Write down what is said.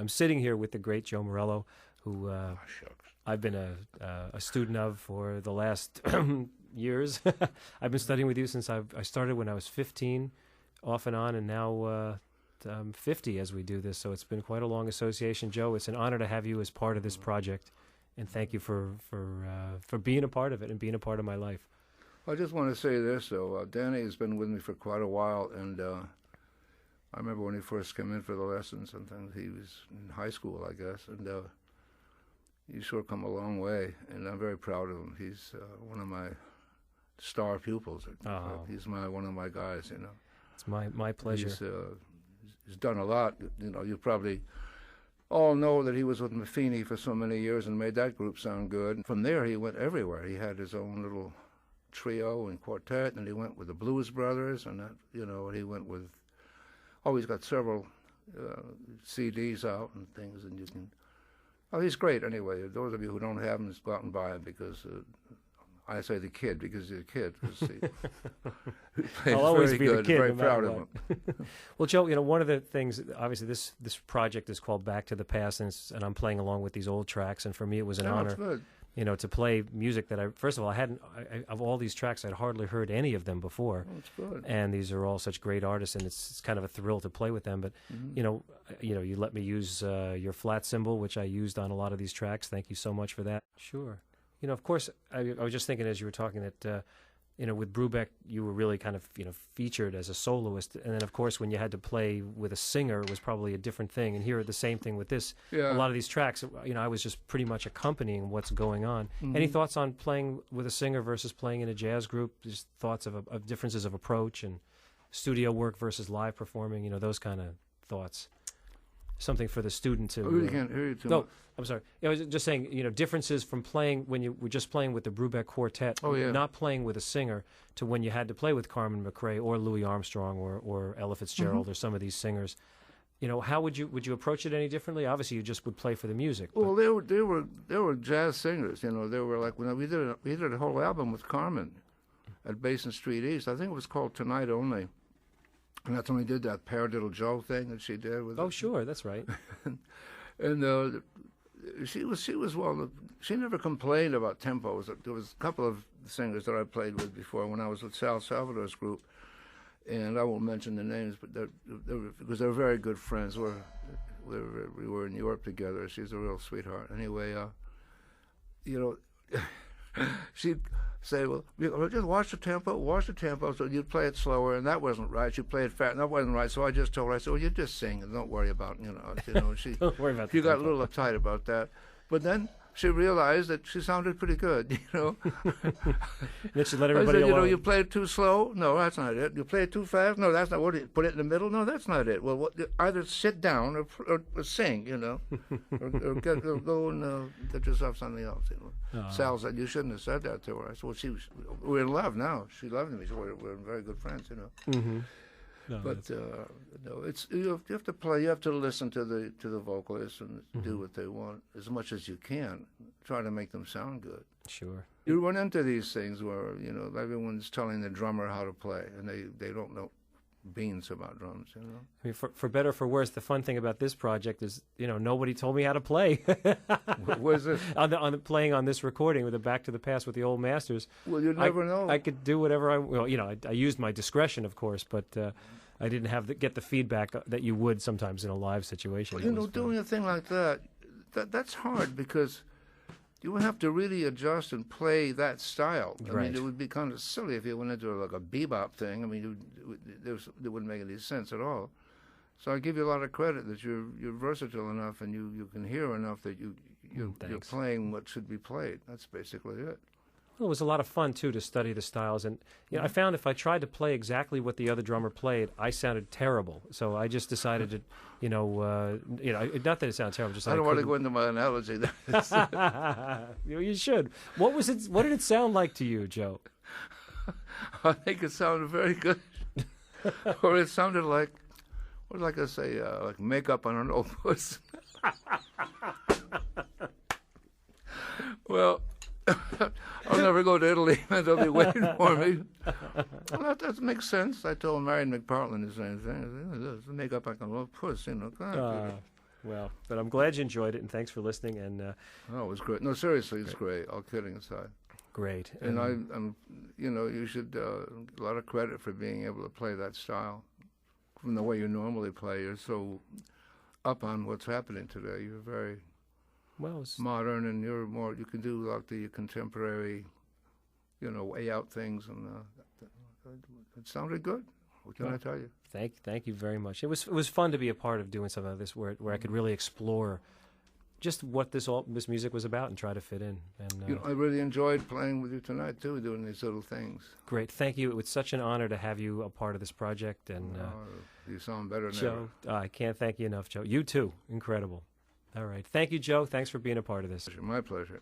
I'm sitting here with the great Joe Morello, who I've been a student of for the last years. I've been studying with you since I started when I was 15, off and on, and now I'm 50 as we do this. So it's been quite a long association, Joe. It's an honor to have you as part of this project, and thank you for being a part of it and being a part of my life. I just want to say this, though. Danny has been with me for quite a while, and I remember when he first came in for the lessons and things. He was in high school, I guess, and he's sure come a long way, and I'm very proud of him. He's one of my star pupils. He's one of my guys, you know. It's my pleasure. He's done a lot. You know, you probably all know that he was with Maffini for so many years and made that group sound good. From there, he went everywhere. He had his own little trio and quartet, and he went with the Blues Brothers, and that, you know, he went with. Oh, he's got several CDs out and things, and you can. Oh, he's great. Anyway, those of you who don't have him, just go out and buy him, because I say the kid because he's a kid. I'll always be good. the kid. Very no proud of what. him. Well, Joe, you know, one of the things, obviously, this project is called Back to the Past, and I'm playing along with these old tracks, and for me, it was an honor. Good. You know, to play music that first of all, of all these tracks, I'd hardly heard any of them before. Oh, that's good. And these are all such great artists, and it's kind of a thrill to play with them. But, you know, you let me use your flat cymbal, which I used on a lot of these tracks. Thank you so much for that. Sure. You know, of course, I was just thinking as you were talking that, you know, with Brubeck, you were really kind of, you know, featured as a soloist. And then, of course, when you had to play with a singer, it was probably a different thing. And here, the same thing with this. Yeah. A lot of these tracks, you know, I was just pretty much accompanying what's going on. Any thoughts on playing with a singer versus playing in a jazz group? Just thoughts of differences of approach and studio work versus live performing, you know, those kind of thoughts. Something for the student to... I really can't hear you too much. No, I'm sorry. I was just saying, you know, differences from playing when you were just playing with the Brubeck Quartet, not playing with a singer, to when you had to play with Carmen McRae or Louis Armstrong or Ella Fitzgerald or some of these singers. You know, how would you approach it any differently? Obviously, you just would play for the music. Well, they were jazz singers. You know, they were like when we did a whole album with Carmen at Basin Street East. I think it was called Tonight Only. And that's when we did that Paradiddle Joe thing that she did with. Oh, sure, that's right. and she was well. She never complained about tempos. There was a couple of singers that I played with before when I was with Sal Salvador's group, and I won't mention the names, but because they're very good friends. We were in Europe together. She's a real sweetheart. Anyway, you know, she'd say, well, just watch the tempo. So you'd play it slower, and that wasn't right. She'd play it fast, and that wasn't right. So I just told her, I said, well, you just sing, and don't worry about, you know. She Don't worry about she got a little uptight about that. But then she realized that she sounded pretty good, you know. Then she let everybody I said, alone. you know, you play it too slow? No, that's not it. You play it too fast? No, that's not what. Put it in the middle? No, that's not it. Well, either sit down or sing, you know, or go and get yourself something else. You know. Sal said, you shouldn't have said that to her. I said, well, we're in love now. She loved me. So we're very good friends, you know. Mm-hmm. No, but no, it's you have to play. You have to listen to the vocalists and do what they want as much as you can. Try to make them sound good. Sure. You run into these things where, you know, everyone's telling the drummer how to play, and they don't know beans about drums, you know. I mean, for better or for worse, the fun thing about this project is, you know, nobody told me how to play. Was it on the playing on this recording with the Back to the Past with the old masters? Well, you never know. I could do whatever well, you know, I used my discretion, of course, but I didn't get the feedback that you would sometimes in a live situation. Well, you know, doing a thing like that's hard because you would have to really adjust and play that style. I mean, it would be kind of silly if you went into like a bebop thing. I mean, it wouldn't make any sense at all. So I give you a lot of credit that you're versatile enough and you can hear enough that you're playing what should be played. That's basically it. Well, it was a lot of fun too to study the styles, and you know, I found if I tried to play exactly what the other drummer played, I sounded terrible. So I just decided to, not that it sounded terrible, just I don't want to go into my analogy. You should. What was it? What did it sound like to you, Joe? I think it sounded very good, or it sounded like, what like I say, like makeup on an old puss. Well. I'll never go to Italy, and they'll be waiting for me. Well, that makes sense. I told Marion McPartland the same thing. I said, makeup like a little puss, you know. Well, but I'm glad you enjoyed it, and thanks for listening. And Oh, it was great. No, seriously, it's great. All kidding aside. great. And I'm, you should a lot of credit for being able to play that style from the way you normally play. You're so up on what's happening today. You're very modern, and you can do like the contemporary, way out things, and it sounded good. What can I tell you? Thank you very much. It was fun to be a part of doing something like this, where I could really explore just what this music was about and try to fit in. And I really enjoyed playing with you tonight too, doing these little things. Great, thank you. It was such an honor to have you a part of this project. And you sound better than Joe, I can't thank you enough, Joe. You too, incredible. All right, thank you, Joe. Thanks for being a part of this. My pleasure.